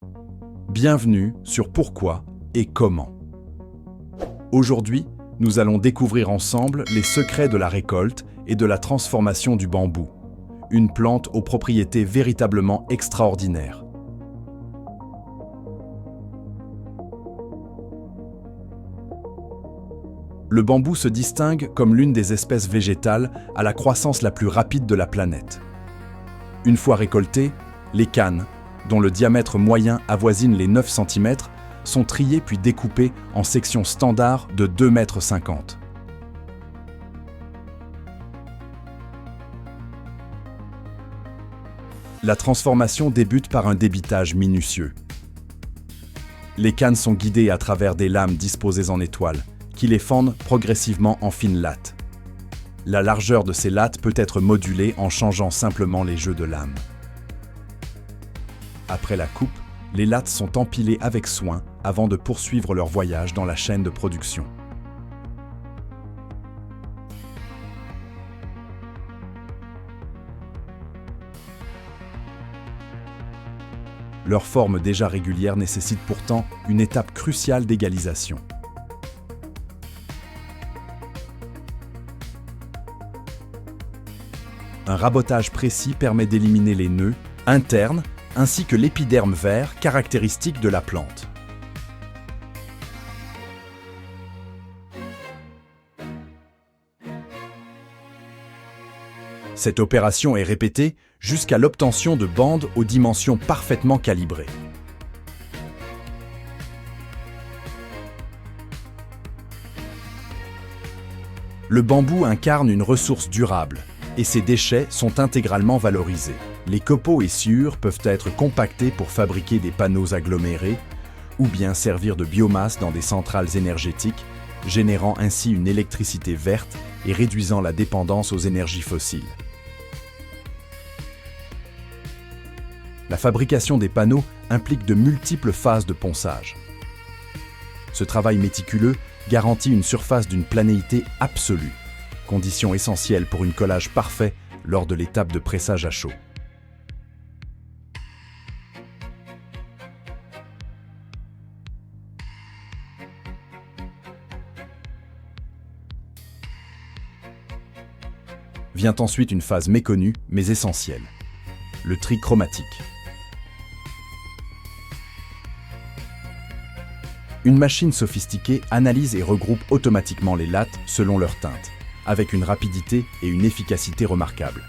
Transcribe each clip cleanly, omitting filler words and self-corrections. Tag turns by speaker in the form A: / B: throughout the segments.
A: Bienvenue sur Pourquoi et Comment. Aujourd'hui, nous allons découvrir ensemble les secrets de la récolte et de la transformation du bambou, une plante aux propriétés véritablement extraordinaires. Le bambou se distingue comme l'une des espèces végétales à la croissance la plus rapide de la planète. Une fois récoltées, les cannes, dont le diamètre moyen avoisine les 9 cm, sont triées puis découpées en sections standards de 2,50 m. La transformation débute par un débitage minutieux. Les cannes sont guidées à travers des lames disposées en étoiles, qui les fendent progressivement en fines lattes. La largeur de ces lattes peut être modulée en changeant simplement les jeux de lames. Après la coupe, les lattes sont empilées avec soin avant de poursuivre leur voyage dans la chaîne de production. Leur forme déjà régulière nécessite pourtant une étape cruciale d'égalisation. Un rabotage précis permet d'éliminer les nœuds internes ainsi que l'épiderme vert caractéristique de la plante. Cette opération est répétée jusqu'à l'obtention de bandes aux dimensions parfaitement calibrées. Le bambou incarne une ressource durable et ses déchets sont intégralement valorisés. Les copeaux et sciures peuvent être compactés pour fabriquer des panneaux agglomérés ou bien servir de biomasse dans des centrales énergétiques, générant ainsi une électricité verte et réduisant la dépendance aux énergies fossiles. La fabrication des panneaux implique de multiples phases de ponçage. Ce travail méticuleux garantit une surface d'une planéité absolue, condition essentielle pour un collage parfait lors de l'étape de pressage à chaud. Vient ensuite une phase méconnue mais essentielle, le tri chromatique. Une machine sophistiquée analyse et regroupe automatiquement les lattes selon leur teinte, avec une rapidité et une efficacité remarquables.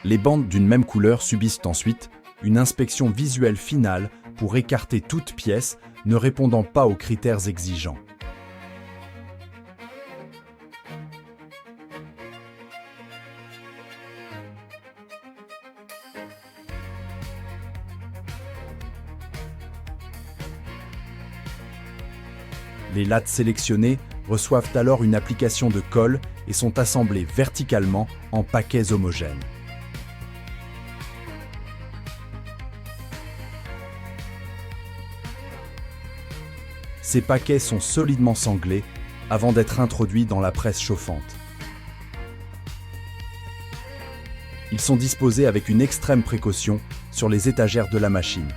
A: Les bandes d'une même couleur subissent ensuite une inspection visuelle finale pour écarter toute pièce ne répondant pas aux critères exigeants. Les lattes sélectionnées reçoivent alors une application de colle et sont assemblées verticalement en paquets homogènes. Ces paquets sont solidement sanglés avant d'être introduits dans la presse chauffante. Ils sont disposés avec une extrême précaution sur les étagères de la machine.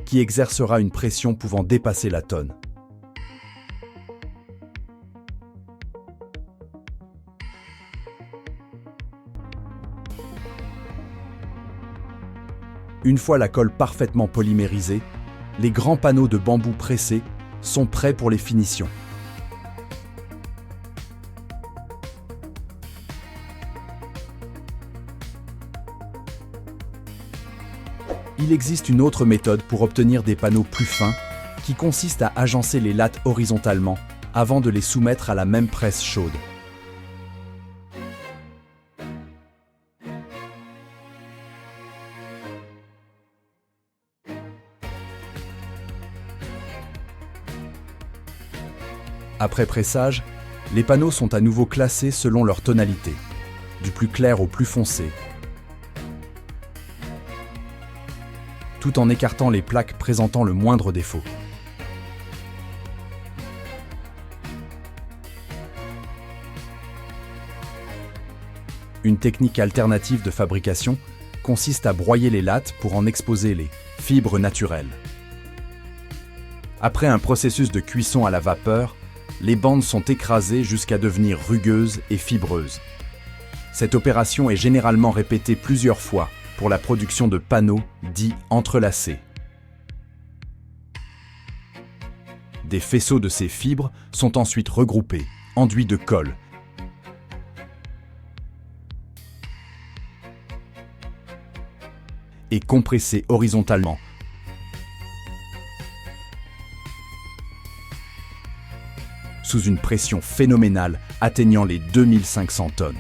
A: Qui exercera une pression pouvant dépasser la tonne. Une fois la colle parfaitement polymérisée, les grands panneaux de bambou pressés sont prêts pour les finitions. Il existe une autre méthode pour obtenir des panneaux plus fins qui consiste à agencer les lattes horizontalement avant de les soumettre à la même presse chaude. Après pressage, les panneaux sont à nouveau classés selon leur tonalité, du plus clair au plus foncé, tout en écartant les plaques présentant le moindre défaut. Une technique alternative de fabrication consiste à broyer les lattes pour en exposer les fibres naturelles. Après un processus de cuisson à la vapeur, les bandes sont écrasées jusqu'à devenir rugueuses et fibreuses. Cette opération est généralement répétée plusieurs fois pour la production de panneaux dits entrelacés. Des faisceaux de ces fibres sont ensuite regroupés, enduits de colle, et compressés horizontalement. Sous une pression phénoménale atteignant les 2500 tonnes.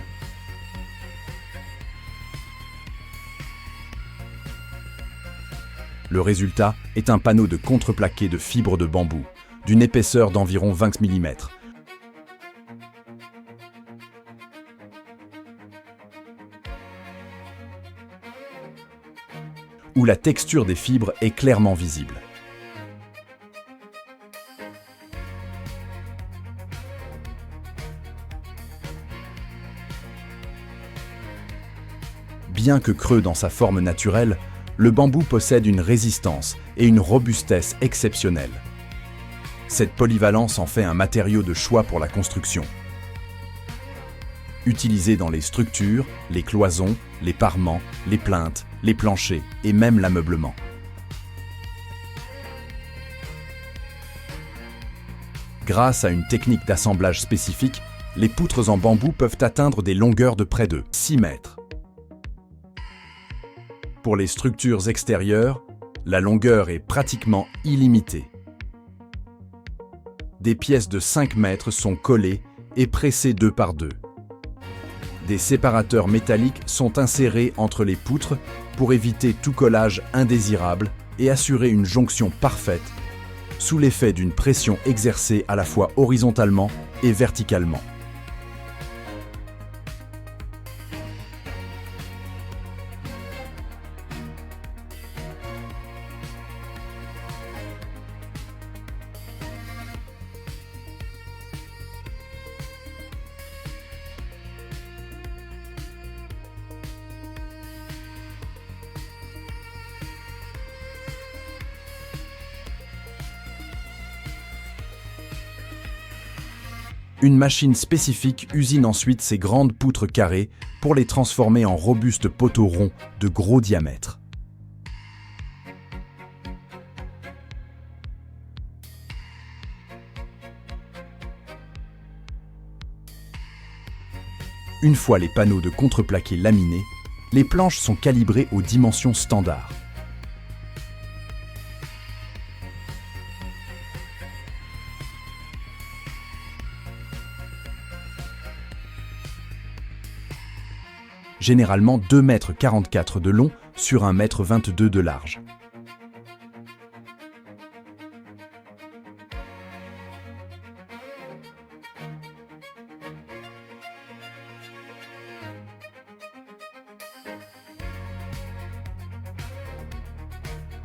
A: Le résultat est un panneau de contreplaqué de fibres de bambou, d'une épaisseur d'environ 20 mm. Où la texture des fibres est clairement visible. Bien que creux dans sa forme naturelle, le bambou possède une résistance et une robustesse exceptionnelles. Cette polyvalence en fait un matériau de choix pour la construction. Utilisé dans les structures, les cloisons, les parements, les plinthes, les planchers et même l'ameublement. Grâce à une technique d'assemblage spécifique, les poutres en bambou peuvent atteindre des longueurs de près de 6 mètres. Pour les structures extérieures, la longueur est pratiquement illimitée. Des pièces de 5 mètres sont collées et pressées 2 par 2. Des séparateurs métalliques sont insérés entre les poutres pour éviter tout collage indésirable et assurer une jonction parfaite sous l'effet d'une pression exercée à la fois horizontalement et verticalement. Une machine spécifique usine ensuite ces grandes poutres carrées pour les transformer en robustes poteaux ronds de gros diamètre. Une fois les panneaux de contreplaqué laminés, les planches sont calibrées aux dimensions standards. Généralement 2,44 m de long sur 1,22 m de large.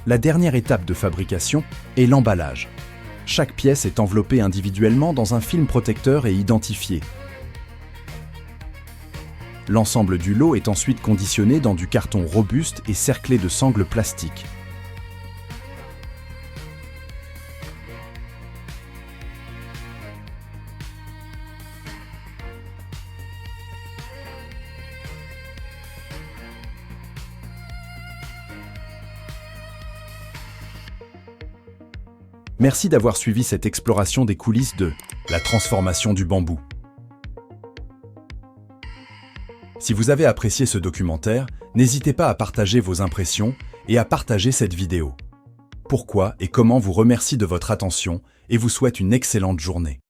A: La dernière étape de fabrication est l'emballage. Chaque pièce est enveloppée individuellement dans un film protecteur et identifié. L'ensemble du lot est ensuite conditionné dans du carton robuste et cerclé de sangles plastiques. Merci d'avoir suivi cette exploration des coulisses de la transformation du bambou. Si vous avez apprécié ce documentaire, n'hésitez pas à partager vos impressions et à partager cette vidéo. Pourquoi et comment vous remercie de votre attention et vous souhaite une excellente journée.